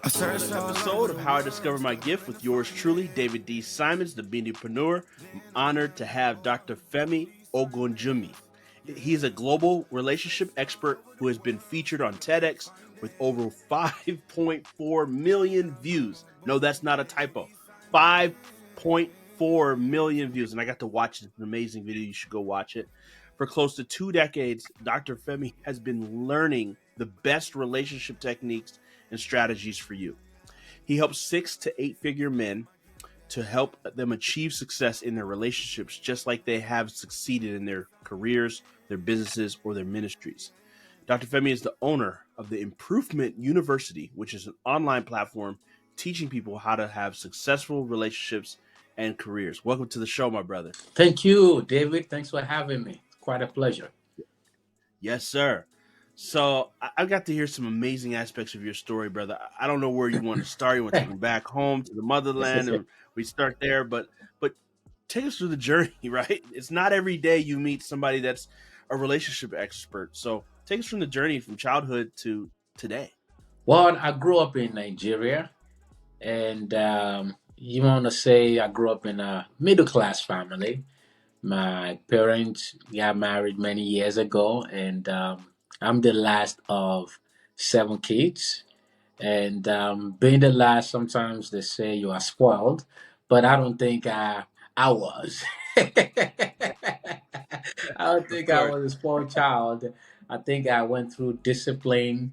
This episode of How I Discovered My Gift with yours truly, David D. Simons, the Beaniepreneur. I'm honored to have Dr. Femi Ogunjinmi. He's a global relationship expert who has been featured on TEDx with over 5.4 million views. No, that's not a typo. 5.4 million views. And I got to watch it. It's an amazing video. You should go watch it. For close to 2 decades, Dr. Femi has been learning the best relationship techniques and strategies for you. He helps 6 to 8 figure men to help them achieve success in their relationships, just like they have succeeded in their careers, their businesses, or their ministries. Dr. Femi is the owner of the Improvement University, which is an online platform teaching people how to have successful relationships and careers. Welcome to the show, my brother. Thank you, David. Thanks for having me. It's quite a pleasure. Yes, sir. So I got to hear some amazing aspects of your story, brother. I don't know where you want to start. You want to take me back home to the motherland, and we start there. But take us through the journey, right? It's not every day you meet somebody that's a relationship expert. So take us from the journey from childhood to today. Well, I grew up in Nigeria, and you want to say I grew up in a middle class family. My parents got married many years ago, and I'm the last of 7 kids. And being the last, sometimes they say you are spoiled, but I don't think I was. I don't Of think I course. was a spoiled child. I think I went through discipline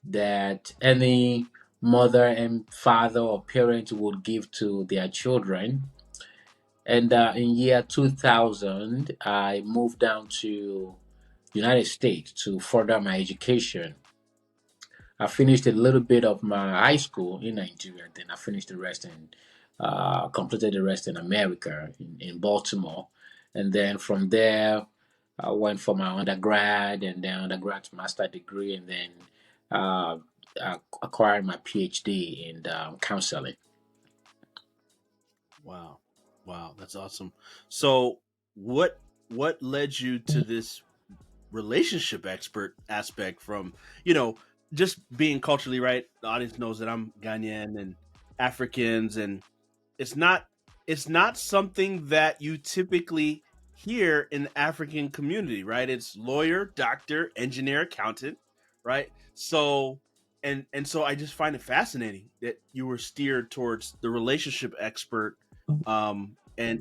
that any mother and father or parent would give to their children. And in year 2000, I moved down to United States to further my education. I finished a little bit of my high school in Nigeria, then I finished the rest in, completed the rest in America, in Baltimore. And then from there, I went for my undergrad and then undergrad to master degree, and then uh, I acquired my PhD in counseling. Wow. Wow, that's awesome. So what led you to this relationship expert aspect from, just being culturally right? The audience knows that I'm Ghanaian and Africans, and it's not it's not something that you typically hear in the African community, right? It's lawyer, doctor, engineer, accountant, right? So I just find it fascinating that you were steered towards the relationship expert. And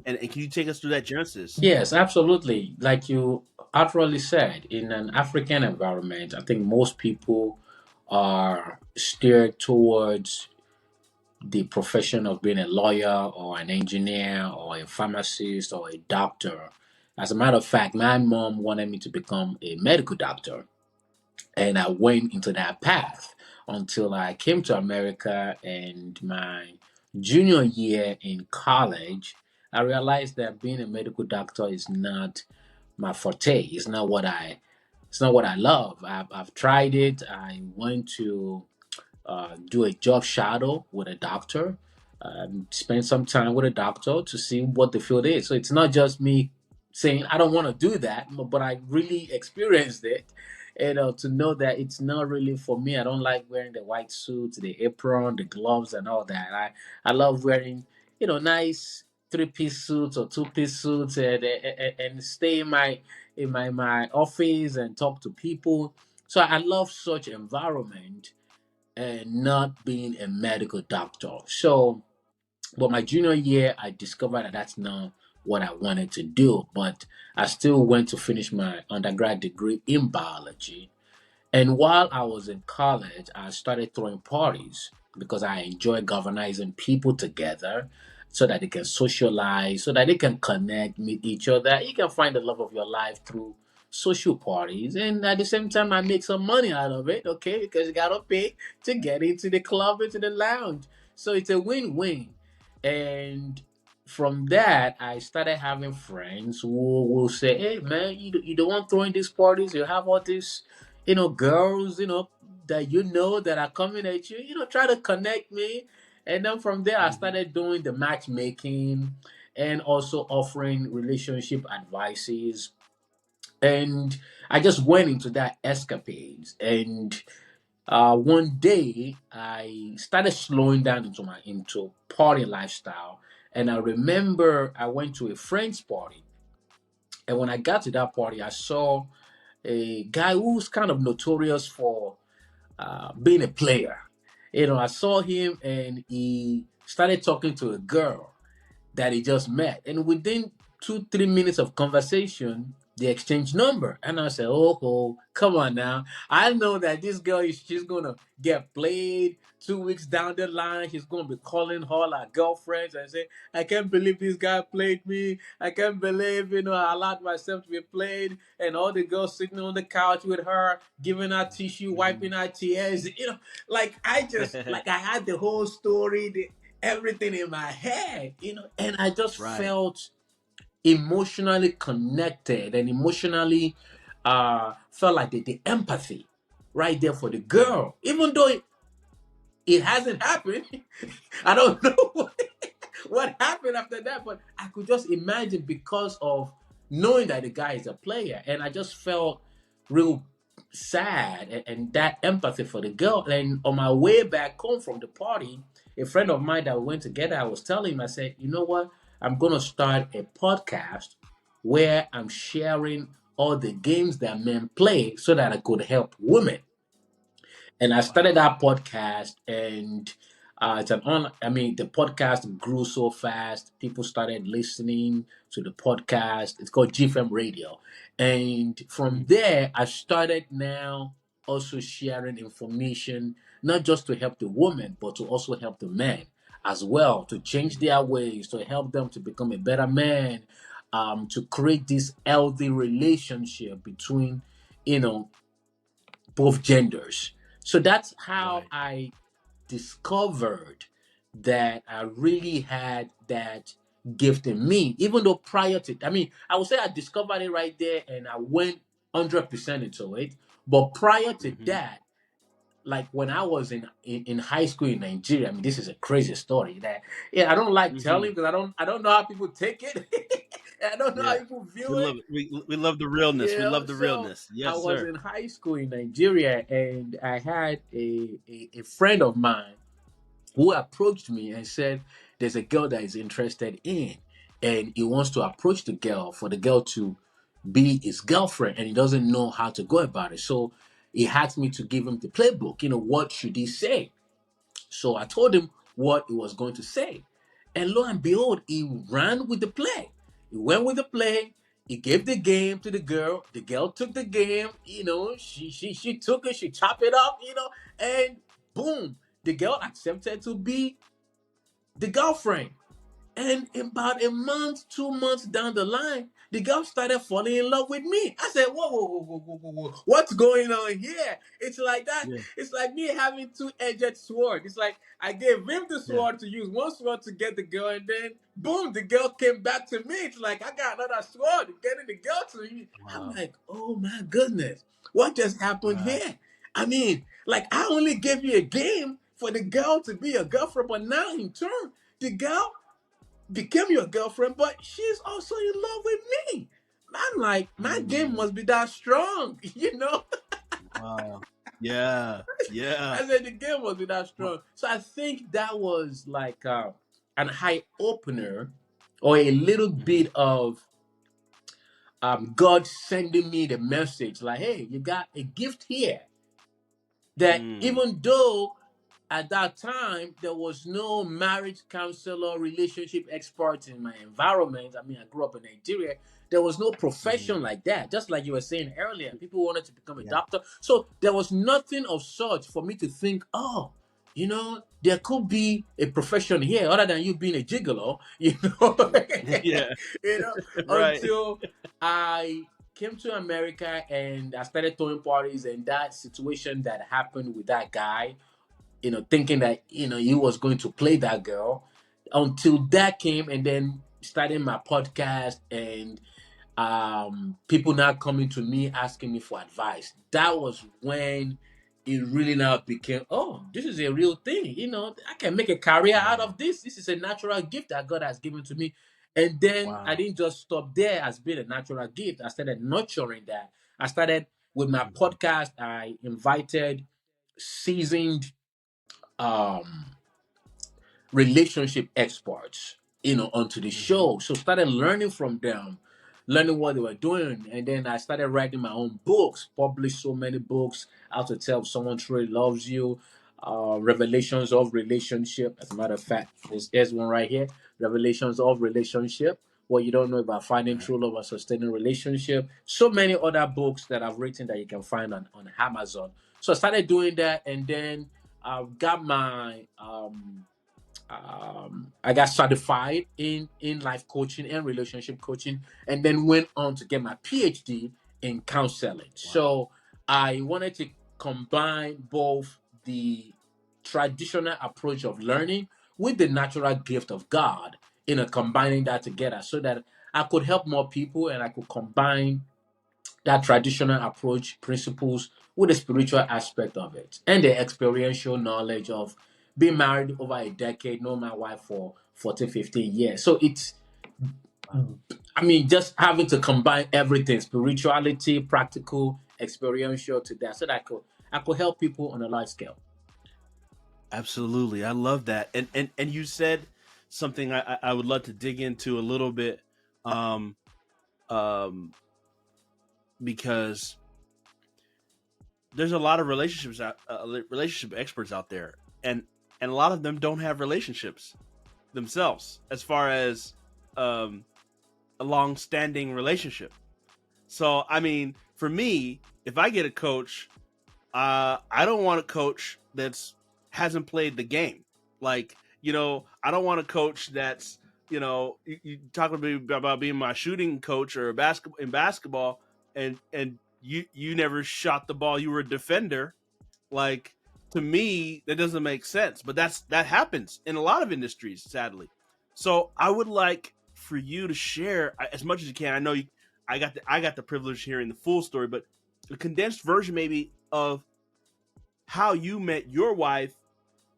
can you take us through that genesis? Yes, absolutely. Like you accurately said, in an African environment, I think most people are steered towards the profession of being a lawyer or an engineer or a pharmacist or a doctor. As a matter of fact, my mom wanted me to become a medical doctor, and I went into that path until I came to America. And my junior year in college, I realized that being a medical doctor is not my forte. It's not what I love. I've tried it. I went to do a job shadow with a doctor, spend some time with a doctor to see what the field is. So it's not just me saying I don't want to do that, but I really experienced it. To know that it's not really for me. I don't like wearing the white suit, the apron, the gloves, and all that. I love wearing, nice three-piece suits or two-piece suits, and stay in my office and talk to people. So I love such environment and not being a medical doctor. So, but my junior year, I discovered that that's not what I wanted to do. But I still went to finish my undergrad degree in biology. And while I was in college, I started throwing parties because I enjoy galvanizing people together so that they can socialize, so that they can connect, meet each other. You can find the love of your life through social parties. And at the same time, I make some money out of it, okay? Because you got to pay to get into the club, into the lounge. So it's a win win. And from that, I started having friends who will say, "Hey, man, you don't want throwing these parties. You have all these girls, that that are coming at you, try to connect me." And then from there, I Mhm. started doing the matchmaking and also offering relationship advices. And I just went into that escapades. And One day I started slowing down into party lifestyle, and I remember I went to a friend's party, and when I got to that party, I saw a guy who's kind of notorious for being a player. I saw him, and he started talking to a girl that he just met. And within 2, 3 minutes of conversation, they exchanged number. And I said, oh, come on now. I know that this girl she's gonna get played 2 weeks down the line. She's gonna be calling all her girlfriends and say, I can't believe this guy played me. I can't believe, I allowed myself to be played. And all the girls sitting on the couch with her, giving her tissue, Hmm. wiping her tears. Like I had the whole story, everything in my head, and I just Right. felt emotionally connected and emotionally felt like the empathy right there for the Yeah. girl, even though it hasn't happened. I don't know what happened after that, but I could just imagine because of knowing that the guy is a player, and I just felt real sad and that empathy for the girl. And on my way back home from the party, a friend of mine that we went together, I was telling him, I said, you know what? I'm gonna start a podcast where I'm sharing all the games that men play so that I could help women. And I started Wow. that podcast, and it's an on. I mean, the podcast grew so fast. People started listening to the podcast. It's called Gfem Radio, and from Mhm. there, I started now also sharing information, not just to help the women, but to also help the men as well, to change their ways, to help them to become a better man, to create this healthy relationship between, you know, both genders. So that's how Right. I discovered that I really had that gift in me. Even though prior to, I mean, I would say I discovered it right there and I went 100% into it. But prior to Hmm. that, like when I was in high school in Nigeria, I mean, this is a crazy story that, yeah, I don't like telling Hmm. because I don't know how people take it. I don't know how Yeah. people We view it. love it. We love the realness. We love the So realness. I Yes, was sir. in high school in Nigeria, and I had a friend of mine who approached me and said, there's a girl that is interested in, and he wants to approach the girl for the girl to be his girlfriend, and he doesn't know how to go about it. So he asked me to give him the playbook. What should he say? So I told him what he was going to say. And lo and behold, he ran with the play. He went with the play. He gave the game to the girl. The girl took the game. She took it. She chopped it up. And boom, the girl accepted to be the girlfriend. And about a month, 2 months down the line, the girl started falling in love with me. I said, whoa, whoa, whoa, whoa, whoa, whoa, whoa. What's going on here? It's like that. Yeah. It's like me having two-edged sword. It's like I gave him the Yeah. sword to use, one sword to get the girl, and then boom, the girl came back to me. It's like I got another sword getting the girl to me. I'm Wow. like, oh my goodness, what just happened Wow. here? I mean, like I only gave you a game for the girl to be a girlfriend, but now in turn, the girl became your girlfriend, but she's also in love with me. I'm like, my game Mm, must be that strong, wow. Yeah. Yeah. I said the game must be that Wow. strong. So I think that was like an eye opener, or a little Mhm. bit of God sending me the message, like, hey, you got a gift here. That Mm. even though at that time there was no marriage counselor, relationship expert in my environment. I mean, I grew up in Nigeria. There was no Mhm. profession like that. Just like you were saying earlier, people wanted to become a Yeah. doctor. So there was nothing of such for me to think, oh, there could be a profession here other than you being a gigolo, Yeah. you know, Right. until I came to America and I started throwing parties, and that situation that happened with that guy, thinking that, he was going to play that girl, until that came, and then starting my podcast, and people now coming to me asking me for advice. That was when it really now became, oh, this is a real thing. I can make a career out Yeah. of this. This is a natural gift that God has given to me. And then I Wow. didn't just stop there as being a natural gift. I started nurturing that. I started with my Mhm. podcast. I invited seasoned um, relationship experts, onto the Hmm. show. So started learning from them, learning what they were doing, and then I started writing my own books. Published so many books: How to Tell If Someone Truly Loves You, Revelations of Relationship. As a matter of fact, there's one right here: Revelations of Relationship. What you don't know about finding Right. true love and sustaining relationship. So many other books that I've written that you can find on Amazon. So I started doing that, and then I got my I got certified in life coaching and relationship coaching, and then went on to get my PhD in counseling. Wow. So I wanted to combine both the traditional approach of learning with the natural gift of God, combining that together so that I could help more people and I could combine that traditional approach principles with the spiritual aspect of it and the experiential knowledge of being married over a decade, knowing my wife for 14, 15 years. So it's, Wow. just having to combine everything: spirituality, practical, experiential to that, so that I could help people on a large scale. Absolutely. I love that. And you said something I would love to dig into a little bit. Um, um, because there's a lot of relationship experts out there, and a lot of them don't have relationships themselves as far as um, a long-standing relationship. So I mean, for me, if I get a coach, I don't want a coach that's hasn't played the game. Like, I don't want a coach that's, you talk about being my shooting coach or basketball, and you never shot the ball. You were a defender. Like, to me, that doesn't make sense. But that happens in a lot of industries, sadly. So I would like for you to share as much as you can. I know I got the privilege of hearing the full story, but a condensed version maybe of how you met your wife,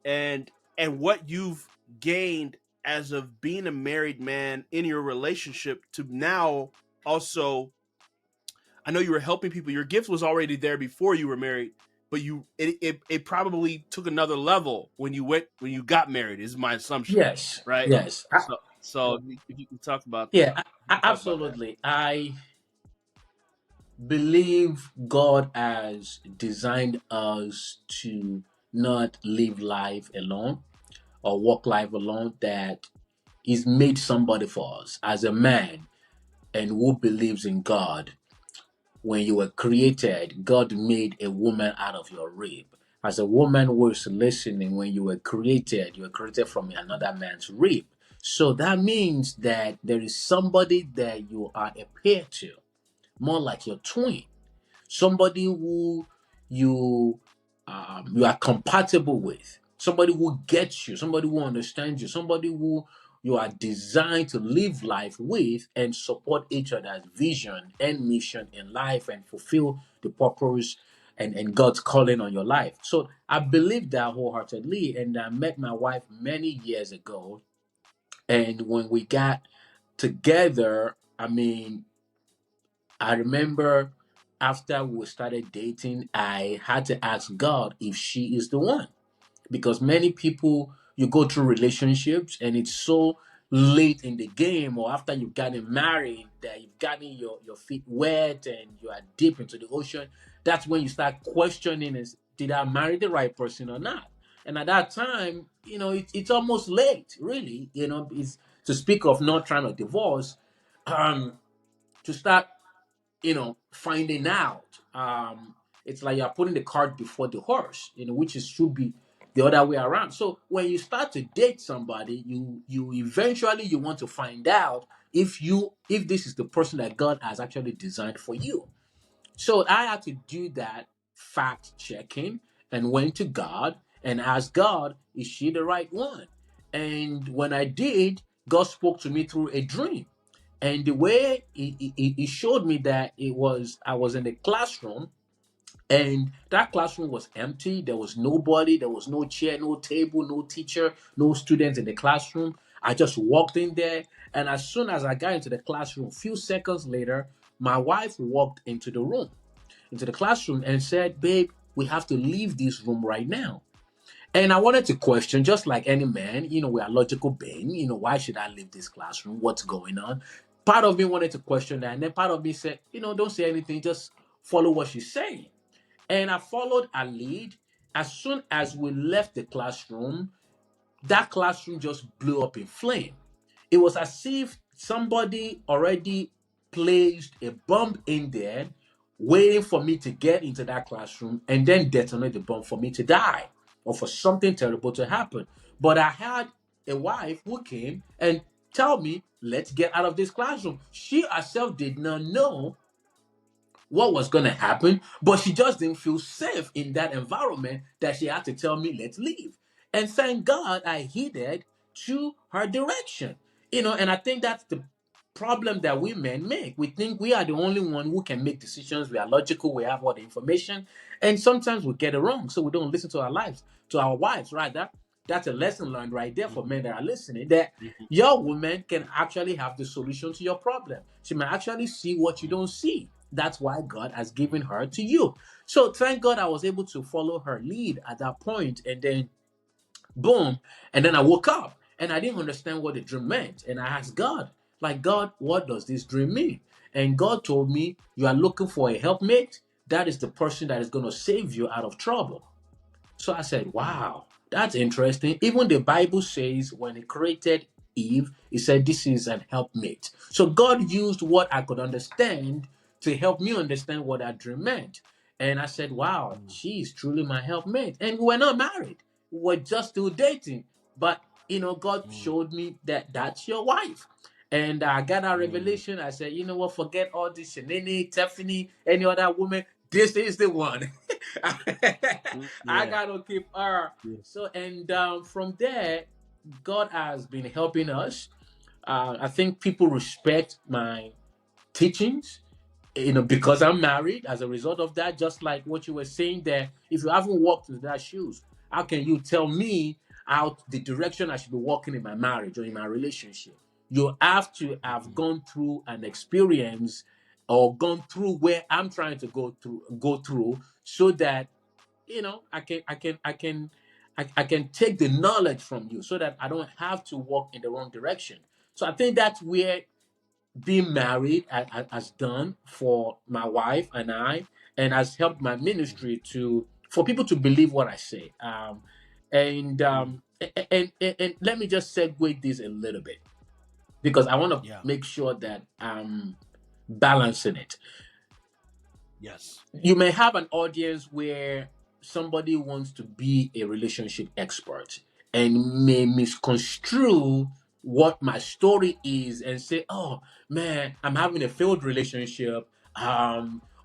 and what you've gained as of being a married man in your relationship to now. Also, I know you were helping people. Your gift was already there before you were married, but it probably took another level when you got married, is my assumption, Yes, right? yes. So if you can talk about Yeah, that. absolutely. I believe God has designed us to not live life alone or walk life alone, that He's made somebody for us as a man and who believes in God. When you were created, God made a woman out of your rib. As a woman who is listening, when you were created from another man's rib. So that means that there is somebody that you are a pair to, more like your twin, somebody who you you are compatible with, somebody who gets you, somebody who understands you, somebody who you are designed to live life with and support each other's vision and mission in life and fulfill the purpose and God's calling on your life. So I believe that wholeheartedly, and I met my wife many years ago. And when we got together, I remember after we started dating, I had to ask God if she is the one. Because many people, you go through relationships and it's so late in the game, or after you've gotten married, that you've gotten your feet wet and you are deep into the ocean. That's when you start questioning, is did I marry the right person or not? And at that time, it's almost late, really. It's to speak of not trying to divorce, to start finding out. It's like you're putting the cart before the horse, which is should be the other way around. So when you start to date somebody, you eventually you want to find out if this is the person that God has actually designed for you. So I had to do that fact checking and went to God and asked God, is she the right one? And when I did, God spoke to me through a dream. And the way he showed me that I was in a classroom, and that classroom was empty. There was nobody, there was no chair, no table, no teacher, no students in the classroom. I just walked in there, and as soon as I got into the classroom, a few seconds later, my wife walked into the classroom and said, "Babe, We have to leave this room right now. And I wanted to question, just like any man, we are logical being, why should I leave this classroom? What's going on? Part of me wanted to question that. And then part of me said, don't say anything, just follow what she's saying. And I followed her lead. As soon as we left the classroom, that classroom just blew up in flame. It was as if somebody already placed a bomb in there, waiting for me to get into that classroom and then detonate the bomb for me to die or for something terrible to happen. But I had a wife who came and tell me, let's get out of this classroom. She herself did not know what was going to happen, but she just didn't feel safe in that environment that she had to tell me, let's leave. And thank God I heeded to her direction. And I think that's the problem that we men make. We think we are the only one who can make decisions. We are logical, we have all the information, and sometimes we get it wrong. So we don't listen to our wives, right? That's a lesson learned right there for men Mhm. that are listening. That Mhm. your woman can actually have the solution to your problem. She may actually see what you Mhm. don't see. That's why God has given her to you. So thank God I was able to follow her lead at that point, and then boom, and then I woke up and I didn't understand what the dream meant. And I asked God, like, God, what does this dream mean? And God told me, you are looking for a helpmate. That is the person that is going to save you out of trouble. So I said, Mhm. wow, that's interesting. Even the Bible says when He created Eve, He said, this is an helpmate. So God used what I could understand to help me understand what that dream meant. And I said, wow, Mhm. she's truly my helpmate. And we were not married, we were just still dating. But, God Mhm. showed me that that's your wife. And I got that Mhm. revelation. I said, you know what, forget all this Shanini, Tiffany, any other woman. This is the one. Mhm. I Yeah. gotta keep her. Yeah. So, and from there, God has been helping us. I think people respect my teachings, because I'm married. As a result of that, just like what you were saying there, if you haven't walked in that shoes, how can you tell me out the direction I should be walking in my marriage or in my relationship? You have to have Mhm. gone through an experience or gone through where I'm trying to go through, so that I can take the knowledge from you, so that I don't have to walk in the wrong direction. So I think that's where being married has done for my wife and I, and has helped my Mhm. ministry to for people to believe what I say. And Mhm. let me just segue this a little bit, because I want to Yeah. make sure that I'm balancing it. Yes. You may have an audience where somebody wants to be a relationship expert and may misconstrue what my story is and say, oh man, I'm having a failed relationship,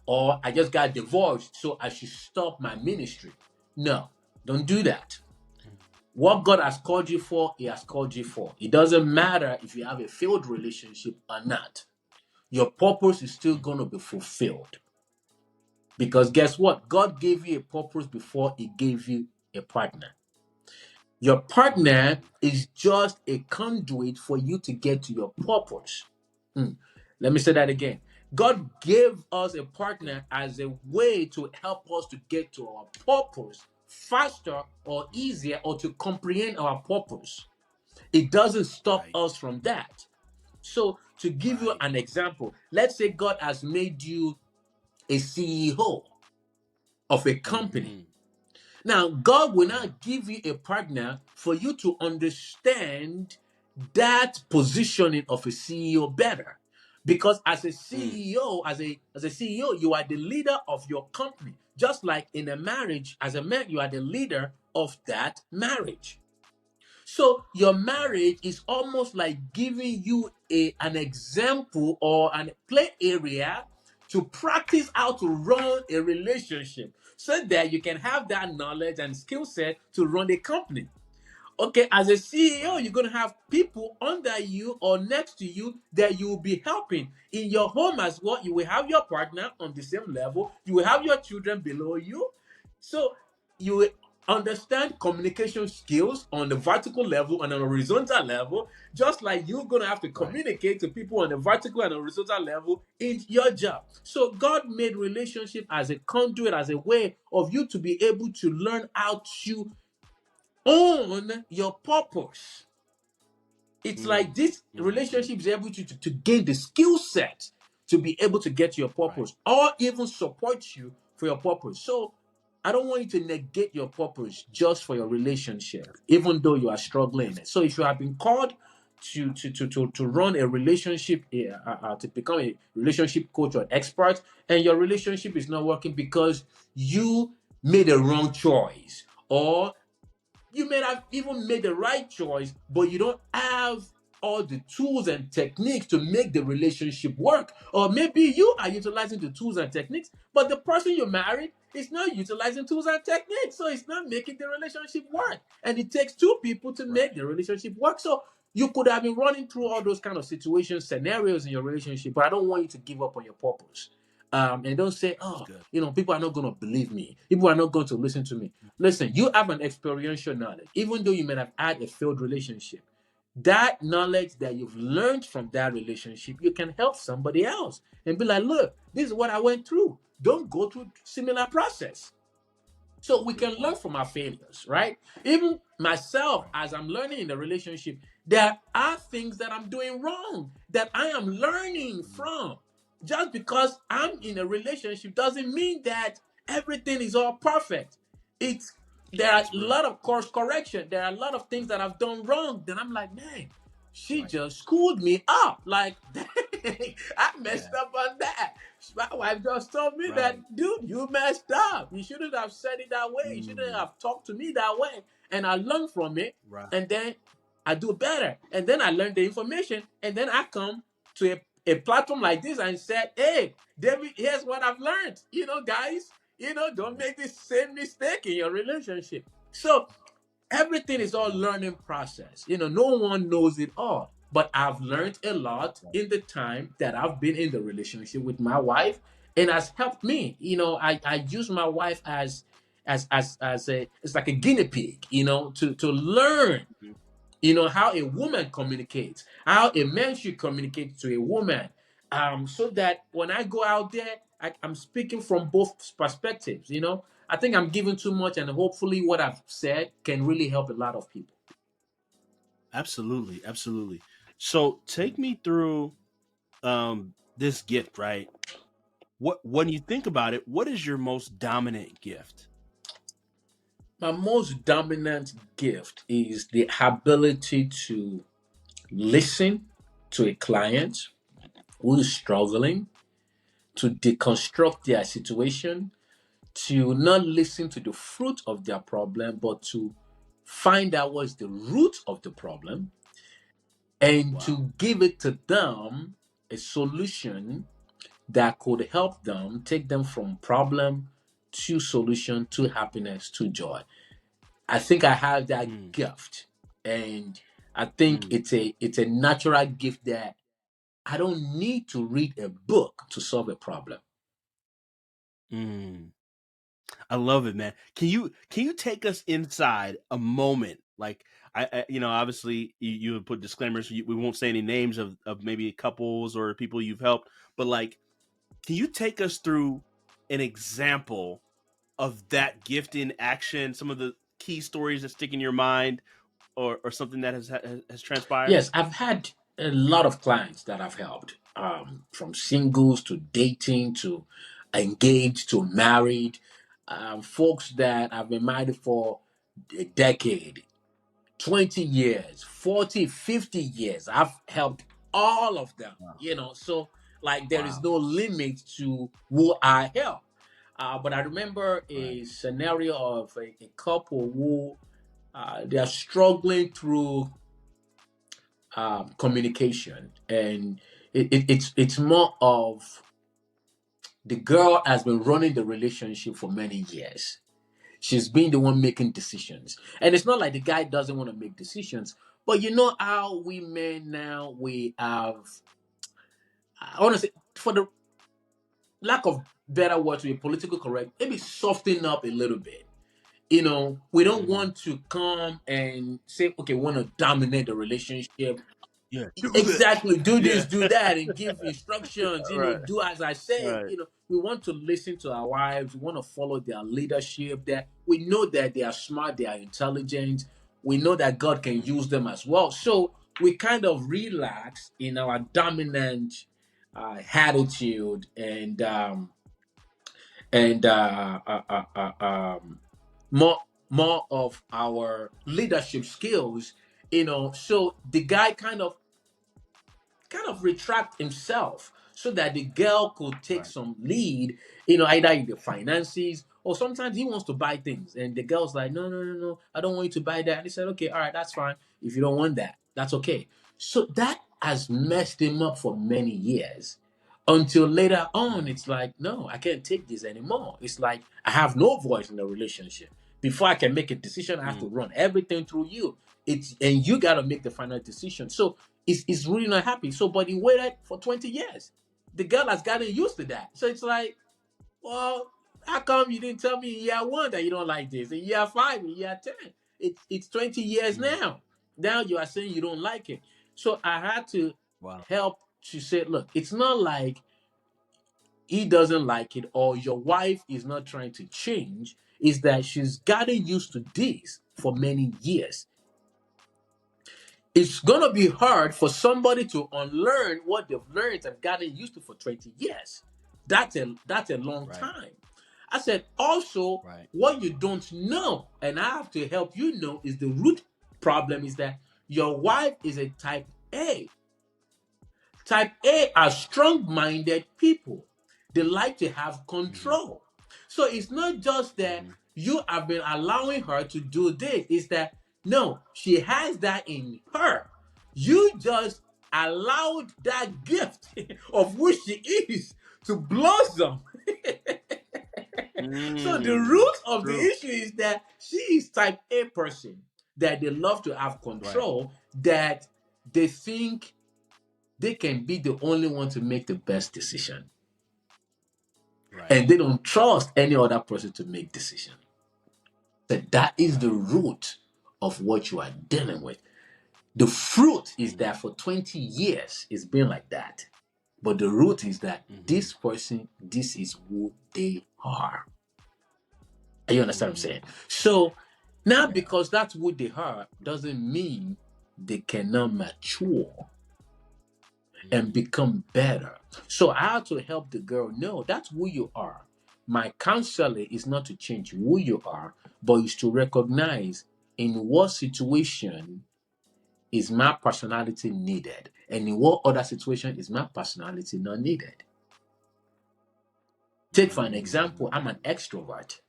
or I just got divorced, so I should stop my ministry. No, don't do that. Mhm. What God has called you for, He has called you for. It doesn't matter if you have a failed relationship or not. Your purpose is still Mhm. going to be fulfilled. Because guess what? God gave you a purpose before He gave you a partner. Your partner Mhm. is just a conduit for you to get to your purpose. Hmm. Let me say that again. God gave us a partner as a way to help us to get to our purpose faster or easier, or to comprehend our purpose. It doesn't stop Right. us from that. So, to give you Right. an example, let's say God has made you a CEO of a company. Mhm. Now, God will Yeah. not give you a partner for you to understand that positioning of a CEO better. Because as a Mm. CEO, as a CEO, you are the leader of your company. Just like in a marriage, as a man, you are the leader of that marriage. So your Right. marriage is almost like giving you an example or an play area to practice how to run a relationship, so that you can have that knowledge and skill set to run a company. Okay, as a CEO, Right. you're going to have people under you or next to you that you will be helping. In your home as well, you will have your partner on the same level, you will have your children below you. So you will understand communication skills on the vertical level and on a horizontal level, just like you're going to have to Right. communicate to people on the vertical and horizontal level in your job. So God made relationship as a conduit, as a way of you to be able to learn how to own your purpose. It's like Mm. this Mm-hmm. relationship is able to gain the skill set to be able to get to your Right. purpose or even support you for your purpose. So I don't want you to negate your purpose just for your relationship, even though you are struggling in Yes. it. So if you have been called to run a relationship, to become a relationship coach or expert, and your relationship is not working because you made a wrong choice, or you may have even made the right choice, but you don't have all the tools and techniques to make the relationship work. Or maybe you are utilizing the tools and techniques, but the person you married is not utilizing tools and techniques. So it's not making the relationship Right. work. And it takes two people to make Right. the relationship work. So you could have been running through So all true. those kind of situations, scenarios in your relationship, but I don't want you to give up on your purpose. And don't say, That's oh, good. people are not going to believe me. People are not going to listen to me. Listen, you have an experiential knowledge, even though you may have had a failed relationship. That knowledge that you've learned from that relationship, you can help somebody else and be like, look, this is what I went through. Don't go through similar process. So we Good can learn point. from our failures, right? Even myself, Right. as I'm learning in the relationship, there are things that I'm doing wrong that I am learning Mm. from. Just because I'm in a relationship doesn't mean that everything is all perfect. It's There are a That's real. lot of course correction. There are a lot of things that I've done wrong. Then I'm like, man, she Right. just schooled me up. Like, dang, I Yeah. messed up on that. My wife just told me that, Right. dude, you messed up. You shouldn't have said it that way. You shouldn't Mm. have talked to me that way. And I learned from it. Right. And then I do better. And then I learned the information. And then I come to a platform like this and said, hey, David, here's what I've learned. Guys, don't Right. make this same mistake in your relationship. So everything is all Absolutely. learning process. No one knows it all. But I've learned a lot Right. in the time that I've been in the relationship with my wife, and has helped me. I use my wife as a it's like a guinea pig, to learn Mhm. how a woman communicates, how a man should communicate to a woman, so that when I go out there, I'm speaking from both perspectives. I think I'm giving too much, and hopefully, what I've said can really help a lot of people. Absolutely. Absolutely. So take me through this gift, right? What when you think about it, what is your most dominant gift? My most dominant gift is the ability to listen to a client who is struggling, to deconstruct their situation, to not listen to the fruit of their problem, but to find out what's the root of the problem, and Wow. to give it to them a solution that could help them take them from problem to solution to happiness to joy. I think I have that Mm, gift, and I think mm, it's a natural gift that I don't need to read a book to solve a problem. mm. I love it, man. Can you take us inside a moment? Like obviously you would put disclaimers. We won't say any names of maybe couples or people you've helped, but like, can you take us through an example of that gift in action? Some of the key stories that stick in your mind, or something that has transpired. Yes, I've had a lot of clients that I've helped, from singles to dating to engaged to married, folks that have been married for a decade, 20 years, 40, 50 years. I've helped all of them, Wow. so like there is Wow. no limit to who I help. But I remember Right. a scenario of a couple who they are struggling through communication, and it's more of the girl has been running the relationship for many years. She's been the one making decisions, and it's not like the guy doesn't want to make decisions. But you know how we men now, we have, I want to say, for the lack of better words, to be politically correct, maybe soften up a little bit. We don't Mm-hmm. want to come and say, okay, we want to dominate the relationship. Yeah. Do this. Exactly, do this, Yeah. do that, and give instructions, Right. do as I say. Right. We want to listen to our wives, we want to follow their leadership, that we know that they are smart, they are intelligent, we know that God can use them as well. So we kind of relax in our dominant attitude, and more more of our leadership skills. So the guy kind of retract himself so that the girl could take Right. some lead, either in the finances, or sometimes he wants to buy things and the girl's like, no, no, no, no, I don't want you to buy that. And he said, okay, all right, that's fine. If you don't want that, that's okay. So that has messed him up for many years, until later on Mm-hmm. it's like, no, I can't take this anymore. It's like I have no voice in the relationship. Before I can make a decision, I have to run everything through you. And you got to make the final decision. So is really not happy. So, but he waited for 20 years. The girl has gotten used to that. So it's like, well, how come you didn't tell me in year one that you don't like this? In year five, in year 10, it's 20 years Mm-hmm. now. Now you are saying you don't like it. So I had to Wow. help to say, look, it's not like he doesn't like it or your wife is not trying to change. Is that she's gotten used to this for many years. It's gonna be hard for somebody to unlearn what they've learned and gotten used to for 20 years. That's a long Right. time. I said also Right. what you don't know, and I have to help you know, is the root problem is that your wife is a type A. Type A are strong minded people. They like to have Mm-hmm. control. So it's not just that Mm-hmm. you have been allowing her to do this, it's that no, she has that in her. You just allowed that gift of who she is to blossom. So the Mm. root of the True. issue is that she is type A person, that they love to have Right. control, that they think they can be the only one to make the best decision, Right. and they don't trust any other person to make decision. That is the Right. root of what you are dealing with. The fruit is Mm-hmm. that for 20 years it's been like that, but the root is that Mm-hmm. this person, this is who they are. You understand what I'm saying? Mm. So now, Yeah. because that's who they are doesn't mean they cannot mature and Mm-hmm. become better. So I had to help the girl know that's who you are. My counseling is not to change who you are, but is to recognize in what situation is my personality needed, and in what other situation is my personality not needed. Take for an example, I'm an Mm. extrovert.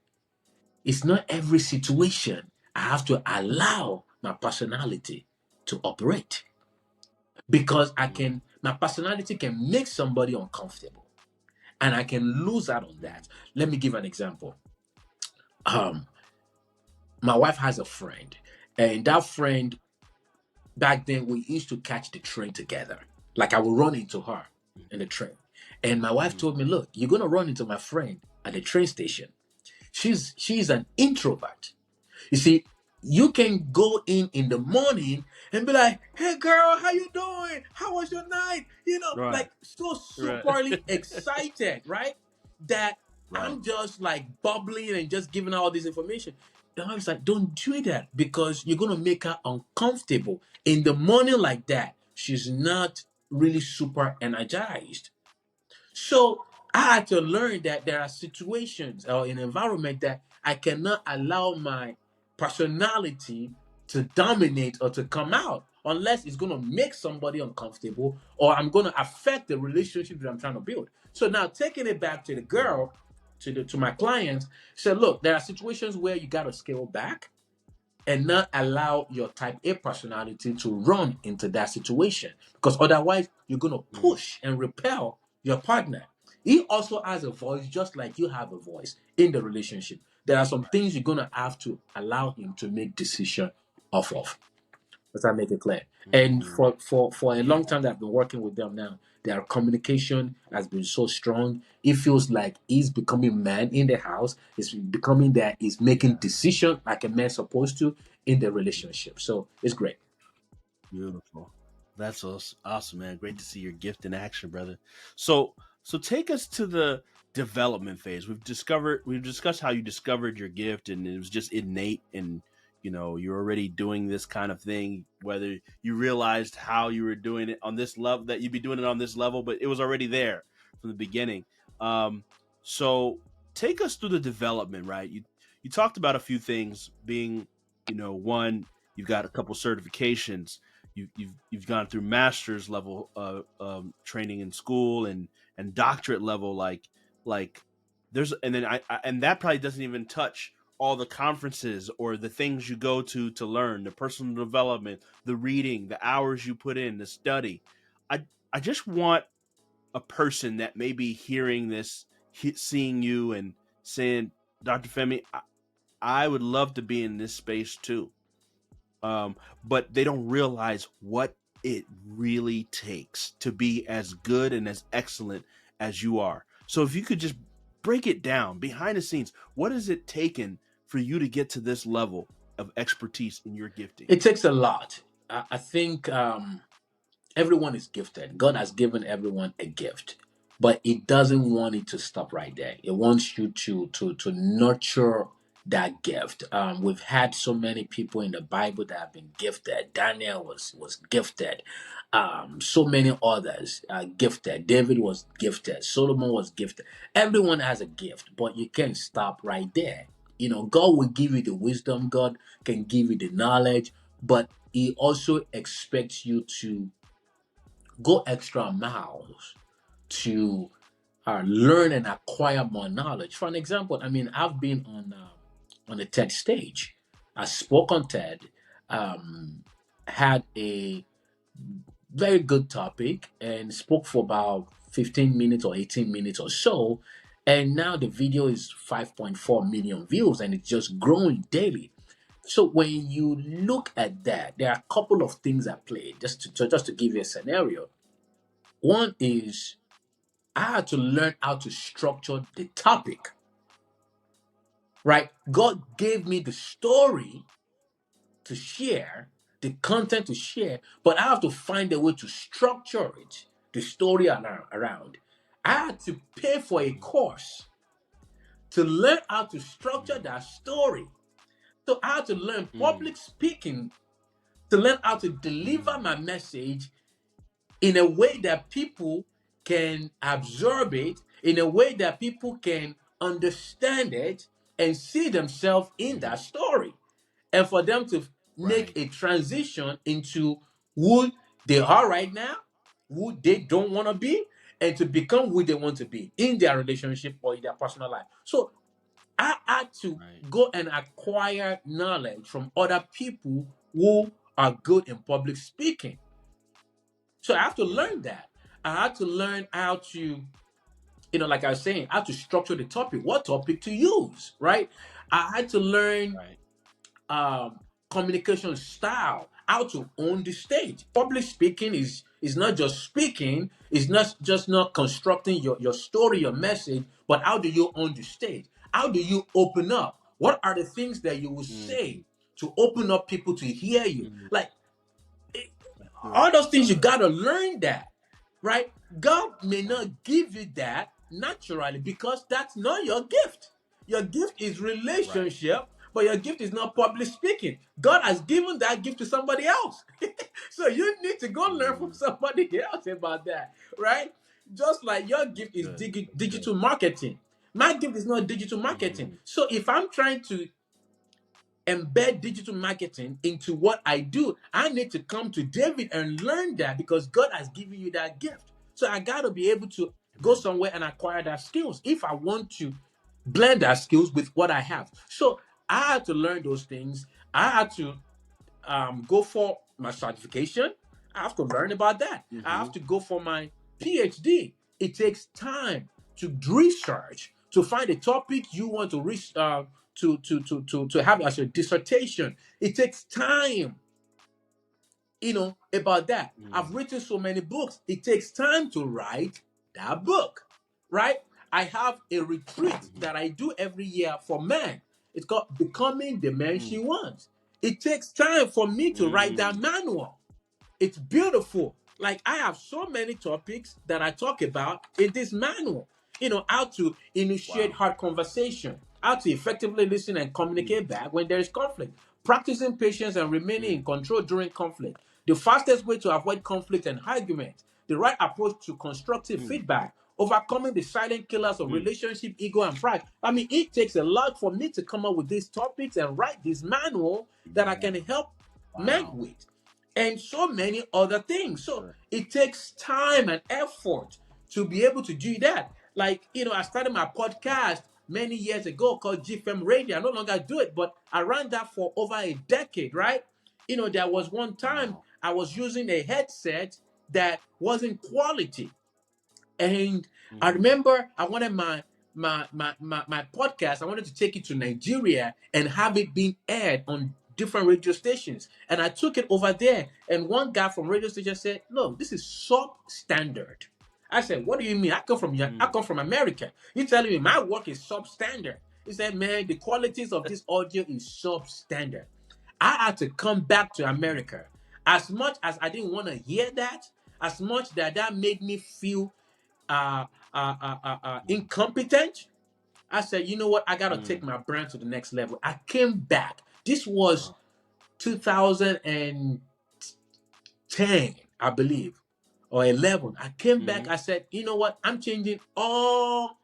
It's not every situation I have to allow my personality to operate, because Mm. my personality can make somebody uncomfortable and I can lose out on Mm. that. Let me give an example. Um, my wife has a friend, and that friend, back then we used to catch the train together. Like I would run into her in the train, and my wife Mm. told me, "Look, you're gonna run into my friend at the train station. She's an introvert. You see, you can go in the morning and be like, "Hey girl, how you doing? How was your night?" Right. Like so Right. superly excited, right? That Right. I'm just like bubbling and just giving her all this information. And I was like, don't do that, because you're gonna make her uncomfortable. In the morning like that, she's not really super energized. So I had to learn that there are situations or an environment that I cannot allow my personality to dominate or to come out, unless it's going to make somebody uncomfortable or I'm going to affect the relationship that I'm trying to build. So now taking it back to the Mm. girl, to my clients, said, look, there are situations where you got to scale back and not allow your type A personality to run into that situation, because otherwise you're going to Mm. push and repel your partner. He also has a voice just like you have a voice in the relationship. There are some things you're going to have to allow him to make decision off of. Does that make it clear? And Mm. for a Yeah. long time that I've been working with them now, Their communication has been so strong. It feels like he's becoming man in the house. He's becoming that he's making Yeah. decision like a man supposed to in the relationship. So it's great. Beautiful. That's awesome, man. Great to see your gift in action, brother. So, so take us to the development phase. We've discussed how you discovered your gift, and it was just innate, and you're already doing this kind of thing. Whether you realized how you were doing it on this level, that you'd be doing it on this level, but it was already there from the beginning. Um, so take us through the development, right? You talked about a few things being, one, you've got a couple certifications, you've gone through master's level training in school, and doctorate level, like there's, and then and that probably doesn't even touch all the conferences or the things you go to learn, the personal development, the reading, the hours you put in, the study. I just want a person that may be hearing this, seeing you and saying, Dr. Femi, I would love to be in this space too, but they don't realize what it really takes to be as good and as excellent as you are. So if you could just break it down behind the scenes, what has it taken for you to get to this level of expertise in your gifting? It takes a lot. I think everyone is gifted. God has given everyone a gift, but it doesn't want it to stop right there. It wants you to nurture that gift. We've had so many people in the Bible that have been gifted. Daniel was gifted. So many others are gifted. David was gifted. Solomon was gifted. Everyone has a gift, but you can't stop right there. God will give you the wisdom. God can give you the knowledge, but He also expects you to go extra miles to learn and acquire more knowledge. For an example, I mean, I've been on a TED stage. I spoke on TED, um, had a very good topic, and spoke for about 15 minutes or 18 minutes or so. And now the video is 5.4 million views, and it's just growing daily. So when you look at that, there are a couple of things at play. Just to give you a scenario. One is I had to learn how to structure the topic, right? God gave me the story to share, the content to share, but I have to find a way to structure it, the story around. I had to pay for a course to learn how to structure Mm, that story. So I had to learn mm, public speaking to learn how to deliver mm, my message in a way that people can absorb it, in a way that people can understand it and see themselves in that mm. story, and for them to make Right. a transition into who they are right now, who they don't want to be, and to become who they want to be in their relationship or in their personal life. So I had to Right. go and acquire knowledge from other people who are good in public speaking. So I have to Yeah. learn that. I had to learn how to, like I was saying, how to structure the topic, what topic to use, right? I had to learn Right. um, communication style, how to own the stage. Public speaking is not just speaking, it's not constructing your story, your message, but how do you own the stage? How do you open up? What are the things that you will Mm, say to open up people to hear you? mm. Like That's good. all those things, you gotta learn that, right? God may Right. not give you that naturally because that's not your gift. Your gift is Right. relationship, but your gift is not public speaking. God has given that gift to somebody else. So you need to go learn from Mm, somebody else about that, right? Just like your that's gift is good. That's good. digital marketing. My gift is not digital marketing. Hmm. So if I'm trying to embed digital marketing into what I do, I need to come to David and learn that because God has given you that gift. So I got to be able to go Amen. somewhere and acquire that skills if I want to blend that skills with what I have. So I had to learn those things. I had to go for my certification. I have to learn about that. I have Hmm. to go for my PhD. It takes time to research, to find a topic you want to to have as your dissertation. It takes time about that. I've Mm. written so many books. It takes time to write that book, right? I have a retreat Mhm. that I do every year for men. It's called Becoming the Man She Mm. Wants. It takes time for me to write that Mm. manual. It's beautiful. Like, I have so many topics that I talk about in this manual. How to initiate Wow. hard conversation, how to effectively listen and Mm. communicate back when there is conflict, practicing patience and remaining in Mm. control during conflict, the fastest way to avoid conflict and argument, the right approach to constructive Mm. feedback, overcoming the silent killers of Mm. relationship, ego, and pride. I mean, it takes a lot for me to come up with these topics and write this manual that I Yeah. can help men Wow. with, and so many other things. For So sure. it takes time and effort to be able to do that. Like, I started my podcast many years ago called Gfem Radio. I no longer do it, but I ran that for over a decade, right? There was one time Wow. I was using a headset that wasn't quality. And I Mm. remember I wanted my podcast, I wanted to take it to Nigeria and have it being aired on different radio stations. And I took it over there, and one guy from radio station said, "Look, this is substandard." I said, "What do you mean? I Mm. come from America. You telling me my work is substandard?" He said, "Man, the qualities of this audio is substandard." I had to come back to Mm. America. As much as I didn't want to hear that, as much that made me feel uh, Mm. incompetent, I said, you know what? I got to take Mm. my brand to the next level. I came back. This was Wow. 2010, I believe, or 11. I came back. Mm. I said, you know what? I'm changing all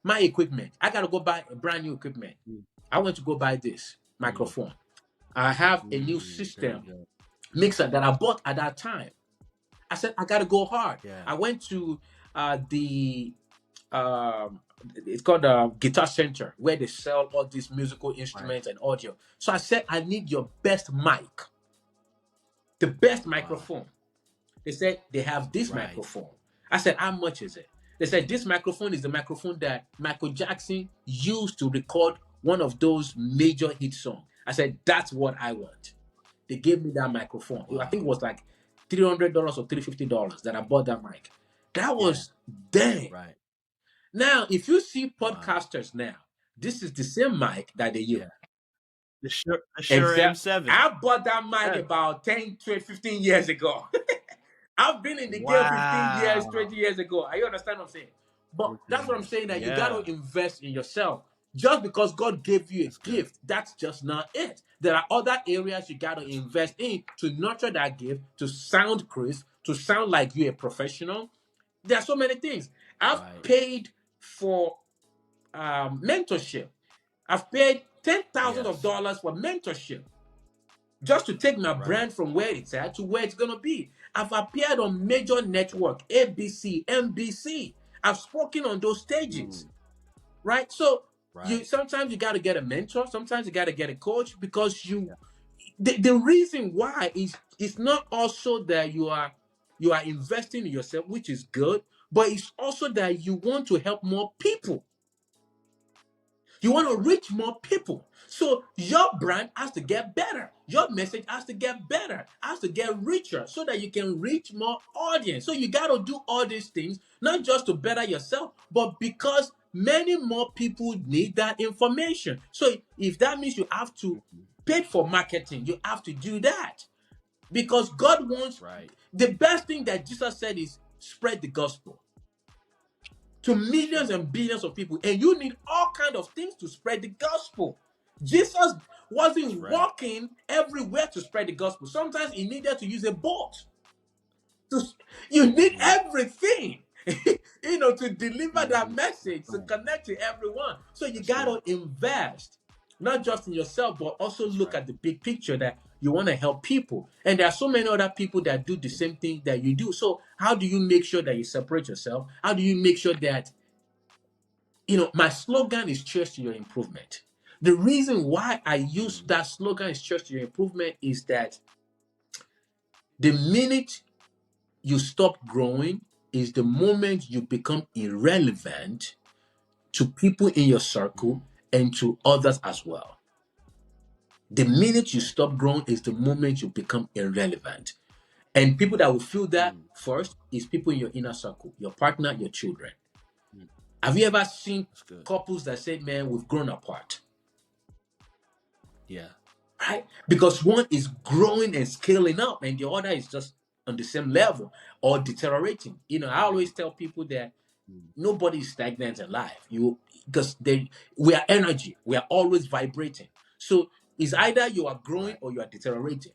my equipment. I got to go buy a brand new equipment. Mm. I went to go buy this Mm. microphone. I have a new Mm. Very system good. mixer that I bought at that time. I said, I got to go hard. Yeah. I went to the um it's called Guitar Center, where they sell all these musical Right. instruments and audio. So I said, I need your best mic, the best Wow. microphone. They said they have this Right. microphone. I said, how much is it? They said this microphone is the microphone that Michael Jackson used to record one of those major hit songs. I said, that's what I want. They gave me that microphone. I think it Wow. was like $300 or $350 that I bought that mic. That Yeah. was dang. Right. Now, if you see Wow. podcasters now, this is the same mic that they use. Yeah. The Shure Exactly. M7. I bought that mic Yeah. about 10, 12, 15 years ago. I've been in the game 15 years, Wow. 20 years ago. Are you understand what I'm saying? But that's what I'm Okay. saying, that you got Yeah. to invest in yourself. Just because God gave you a That's good. gift, that's just not it. There are other areas you got to invest in to nurture that gift, to sound crisp, to sound like you're a professional. There are so many things. I've Right. paid for mentorship. I've paid ten thousands of Yes. dollars for mentorship just to take my Right. brand from where it's at to where it's gonna be. I've appeared on major network, ABC, NBC. I've spoken on those stages, Mm. right? So you Right. sometimes you got to get a mentor, sometimes you got to get a coach, because Yeah. the reason why is it's not also that you are investing in yourself, which is good, but it's also that you want to help more people. You want That's to right. reach more people. So your brand has to get better. Your message has to get better, has to get richer so that you can reach more audience. So you got to do all these things, not just to better yourself, but because many more people need that information. So if that means you have to Mhm. pay for marketing, you have to do that. Because God wants, Right. the best thing that Jesus said is spread the gospel to That's millions right. and billions of people, and you need all kind of things to spread the gospel. Jesus That's wasn't right. walking everywhere to spread the gospel. Sometimes he needed to use a boat. to, you need Hmm. everything to deliver that Hmm. That's message, to right. connect to everyone. So you That's got right. to invest not just in yourself, but also That's look right. at the big picture, that you want to help people. And there are so many other people that do the same thing that you do. So how do you make sure that you separate yourself? How do you make sure that, my slogan is cheers to your improvement? The reason why I use Hmm. that slogan is cheers to your improvement is that the minute you stop growing is the moment you become irrelevant to people in your circle Hmm. and to others as well. The minute you Okay. stop growing is the moment you become irrelevant. And people that will feel that Mm, first is people in your inner circle, your partner, your children. mm, Have you ever seen that's good. couples that say, man, we've grown apart? Yeah. Right? Because one is growing and scaling up, and the other is just on the same level or deteriorating. I Mm, always tell people that mm, nobody is stagnant in life. Because we are energy, we are always vibrating. So it's either you are growing right. or you are deteriorating.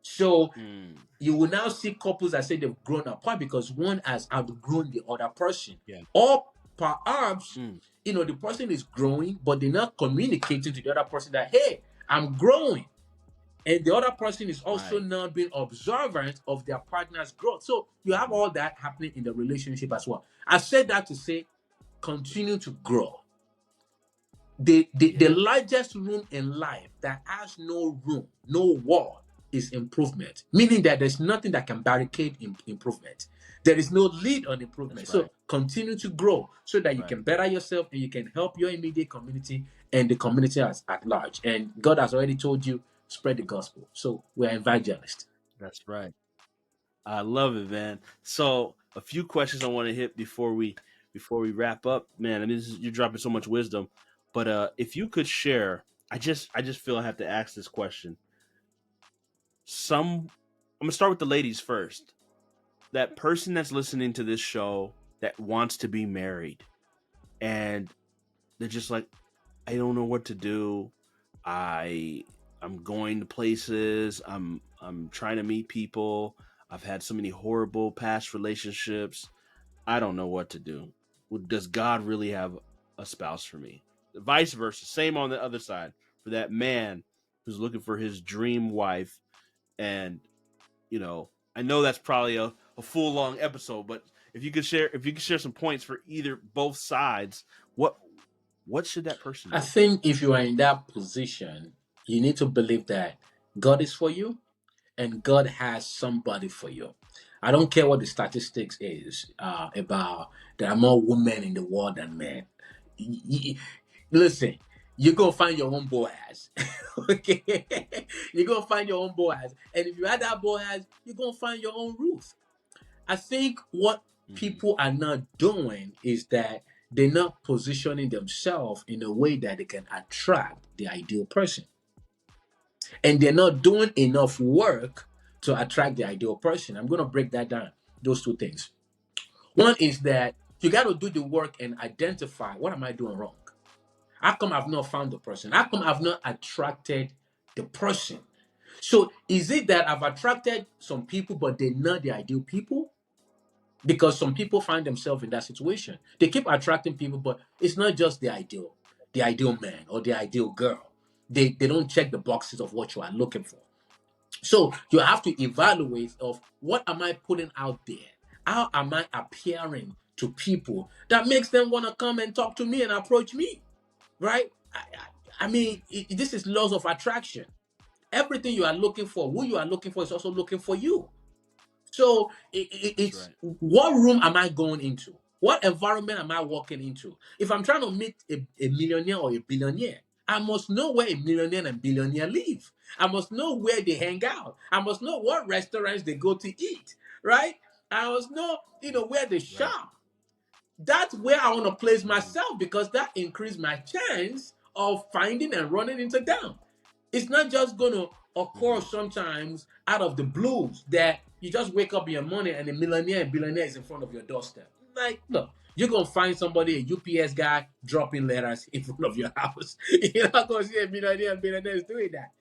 So Mm, you will now see couples that say they've grown apart because one has outgrown the other person. yeah. Or perhaps, Mm, the person is growing, but they're not communicating to the other person that, hey, I'm growing. And the other person is also right. now being observant of their partner's growth. So you have Mhm, all that happening in the relationship as well. I said that to say, continue to grow. The yeah. largest room in life that has no room, no wall, is improvement. Meaning that there's nothing that can barricade improvement. There is no lead on improvement. That's So right. continue to grow so that you Right. can better yourself and you can help your immediate community and the community at large. And God has already told you, spread the gospel. So we're evangelists. That's right. I love it, man. So a few questions I want to hit before we wrap up, man. I mean, you're dropping so much wisdom, but if you could share, I just feel I have to ask this question. I'm gonna start with the ladies first. That person that's listening to this show that wants to be married, and they're just like, I don't know what to do. I I'm going to places. I'm trying to meet people. I've had so many horrible past relationships. I don't know what to do. Does God really have a spouse for me? Vice versa. Same on the other side for that man who's looking for his dream wife. And I know that's probably a full long episode, but if you could share some points for either both sides, what what should that person I do? think if you are in that position, you need to believe that God is for you and God has somebody for you. I don't care what the statistics is about there are more women in the world than men. Listen, you're gonna find your own Boaz. Okay, you're gonna find your own Boaz, and if you had that Boaz, you're gonna find your own Ruth. I think what Mm-hmm. people are not doing is that they're not positioning themselves in a way that they can attract the ideal person. And they're not doing enough work to attract the ideal person. I'm going to break that down, those two things. One is that you got to do the work and identify, what am I doing wrong? How come I've not found the person? How come I've not attracted the person? So is it that I've attracted some people, but they're not the ideal people? Because some people find themselves in that situation. They keep attracting people, but it's not just the ideal man or the ideal girl. They don't check the boxes of what you are looking for. So you have to evaluate of what am I putting out there? How am I appearing to people that makes them want to come and talk to me and approach me, right? I Mm-hmm. mean, this is laws of attraction. Everything you are looking for, who you are looking for, is also looking for you. So That's it's right. what room am I going into? What environment am I walking into? If I'm trying to meet a millionaire or a billionaire, I must know where a millionaire and billionaire live. I must know where they hang out. I must know what restaurants they go to eat, right? I must know, where they Right. shop. That's where I want to place Mm-hmm. myself because that increase my chance of finding and running into them. It's not just going to occur Mm-hmm. sometimes out of the blues that you just wake up in your morning and a millionaire and billionaire is in front of your doorstep. Like, look, you're going to find somebody, a UPS guy, dropping letters in front of your house. You're not going to see a millionaire and billionaire is doing that.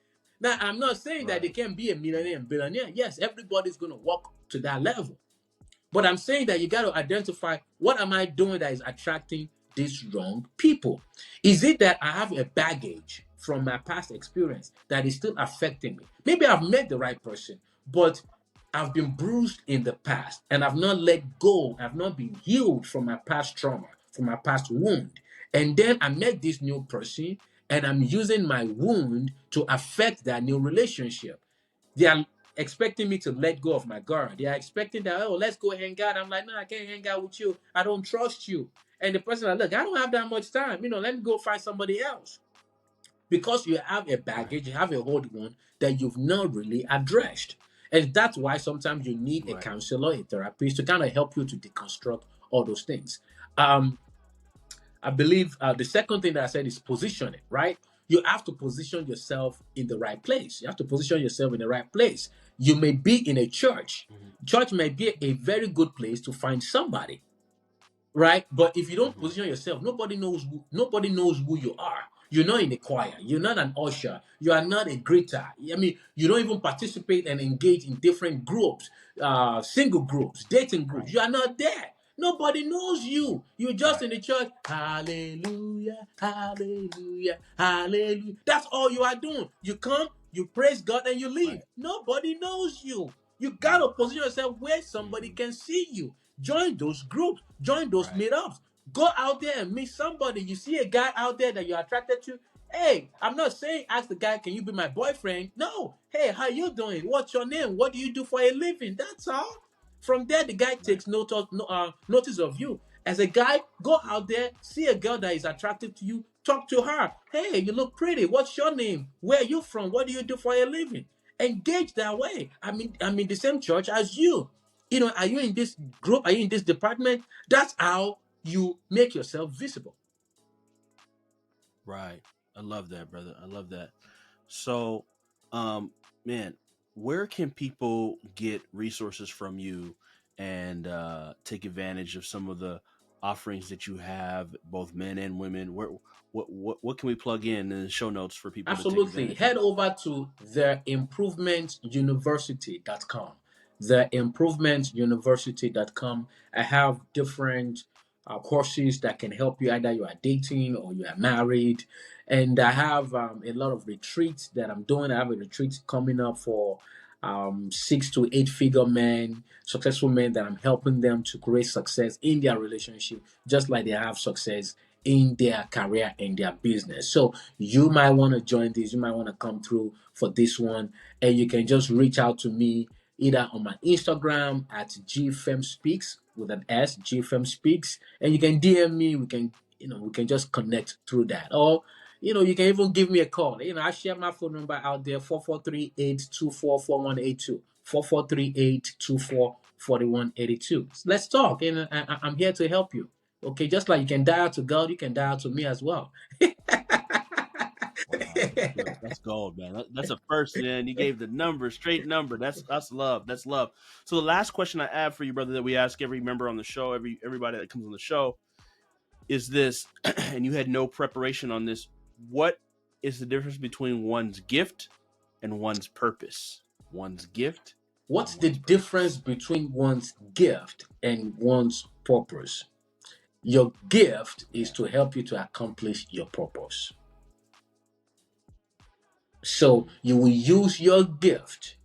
Now, I'm not saying that they Right. can be a millionaire and billionaire. Yes, everybody's going to walk to that level. But I'm saying that you got to identify what am I doing that is attracting these wrong people? Is it that I have a baggage from my past experience that is still affecting me? Maybe I've met the right person, but I've been bruised in the past and I've not let go. I've not been healed from my past trauma, from my past wound. And then I met this new person and I'm using my wound to affect that new relationship. They are expecting me to let go of my guard. They are expecting that, oh, let's go hang out. I'm like, no, I can't hang out with you. I don't trust you. And the person like, look, I don't have that much time. Let me go find somebody else. Because you have a Right. baggage, you have a old one that you've not really addressed. And that's why sometimes you need a Right. counselor, a therapist to kind of help you to deconstruct all those things. Um, I believe the second thing that I said is positioning, right? You have to position yourself in the right place. You have to position yourself in the right place. You may be in a church. Hmm. Church may be a very good place to find somebody, right? But if you don't Hmm. position yourself, nobody knows who you are. You're not in a choir. You're not an usher. You are not a greeter. I mean, you don't even participate and engage in different groups, single groups, dating groups. Right. You are not there. Nobody knows you. You're just Right. in the church. Hallelujah, hallelujah, hallelujah. That's all you are doing. You come, you praise God, and you leave. Right. Nobody knows you. You gotta Mm-hmm. position yourself where somebody Mm-hmm. can see you. Join those groups, join those Right. meetups. Go out there and meet somebody. You see a guy out there that you're attracted to. Hey, I'm not saying ask the guy, can you be my boyfriend? No. Hey, how you doing? What's your name? What do you do for a living? That's all. From there, the guy Right. takes notice of you. As a guy, go out there, see a girl that is attractive to you, talk to her. Hey, you look pretty. What's your name? Where are you from? What do you do for a living? Engage that way. I'm in the same church as you. Are you in this group? Are you in this department? That's how you make yourself visible. Right. I love that, brother. I love that. So, um, man, where can people get resources from you and take advantage of some of the offerings that you have, both men and women? What can we plug in the show notes for people to take Absolutely. advantage of? Head over to theimprovementuniversity.com. Theimprovementuniversity.com. I have different courses that can help you, either you are dating or you are married. And I have a lot of retreats that I'm doing. I have a retreat coming up for 6 to 8 figure men, successful men, that I'm helping them to create success in their relationship, just like they have success in their career and their business. So you might want to join this. You might want to come through for this one, and you can just reach out to me either on my Instagram at Gfem Speaks with an S, Gfem Speaks, and you can DM me. We can just connect through that, or you can even give me a call. I share my phone number out there: 4438244182. 4438244182. Let's talk, and I'm here to help you. Okay, just like you can dial to God, you can dial to me as well. Wow, that's gold, man. That's a first, man. You gave the number, straight number. That's love. That's love. So the last question I have for you, brother, that we ask every member on the show, everybody that comes on the show, is this, and you had no preparation on this. What is the difference between one's gift and one's purpose? One's gift What's and the one's difference purpose. between one's gift and one's purpose? Your gift is Yeah. to help you to accomplish your purpose. So Mm-hmm. you will use your gift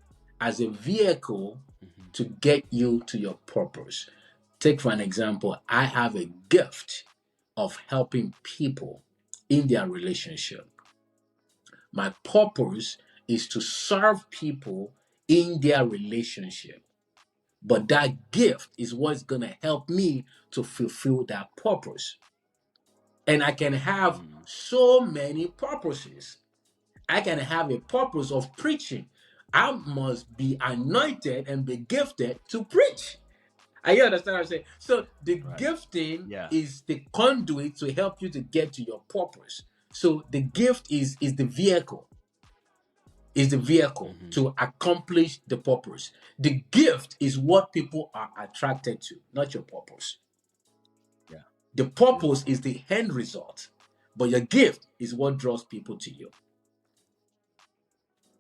as a vehicle Mm-hmm. to get you to your purpose. Take for an example, I have a gift of helping people in their relationship. My purpose is to serve people in their relationship. But that gift is what's going to help me to fulfill that purpose. And I can have Mm-hmm. so many purposes. I can have a purpose of preaching. I must be anointed and be gifted to preach. Are you understand what I'm saying? So the Right. gifting Yeah. is the conduit to help you to get to your purpose. So the gift is the vehicle, Mm-hmm. to accomplish the purpose. The gift is what people are attracted to, not your purpose. Yeah. The purpose Beautiful. is the end result, but your gift is what draws people to you.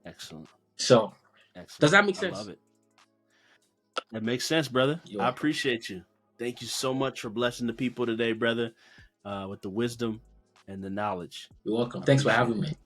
Excellent. So, does Excellent. that make I love sense? it. That makes sense, brother. You're I welcome. appreciate you. Thank you so much for blessing the people today, brother, with the wisdom and the knowledge. You're welcome. I Thanks for appreciate having it. me.